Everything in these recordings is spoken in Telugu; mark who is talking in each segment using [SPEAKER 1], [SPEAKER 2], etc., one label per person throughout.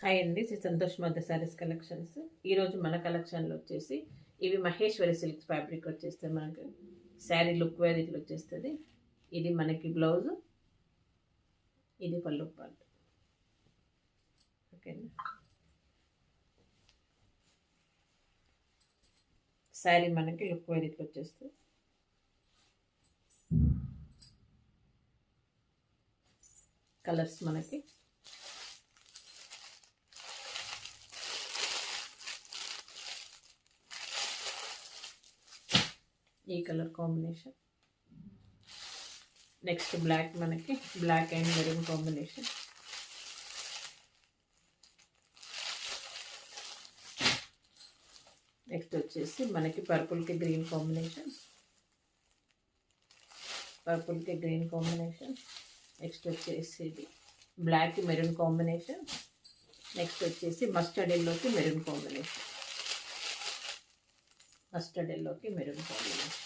[SPEAKER 1] హాయ్ అండి, శ్రీ సంతోష్ మధ్య శారీస్ కలెక్షన్స్. ఈరోజు మన కలెక్షన్లో వచ్చేసి ఇవి మహేశ్వరి సిల్క్ ఫ్యాబ్రిక్ వచ్చేస్తే మనకి శారీ లుక్ వేర్ ఇట్లా వచ్చేస్తుంది. ఇది మనకి బ్లౌజ్, ఇది పళ్ళు పార్ట్. ఓకేనా, శారీ మనకి లుక్ వేర్ ఇట్లా వచ్చేస్తుంది. కలర్స్ మనకి ఈ కలర్ కాంబినేషన్. నెక్స్ట్ బ్లాక్, మనకి black and maroon combination. Next వచ్చేసి మనకి పర్పుల్కి గ్రీన్ కాంబినేషన్, పర్పుల్కి గ్రీన్ కాంబినేషన్. నెక్స్ట్ వచ్చేసి ఇది బ్లాక్ మెరూన్ కాంబినేషన్. నెక్స్ట్ వచ్చేసి మస్టర్డ్ ఎల్లోకి మెరూన్ కాంబినేషన్, మస్టర్డ్ ఎల్లోకి మెరూన్ కాంబినేషన్.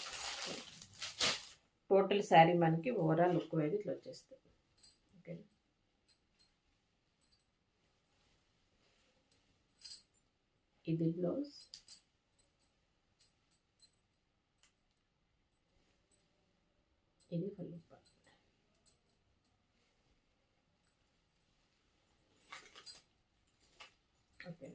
[SPEAKER 1] టోటల్ శారీ మనకి ఓవరాల్ లుక్ వేది ఇట్లా వచ్చేస్తుంది. ఓకే, ఇది బ్లౌజ్, ఇది పళ్ళు పార్ట్. ఓకే.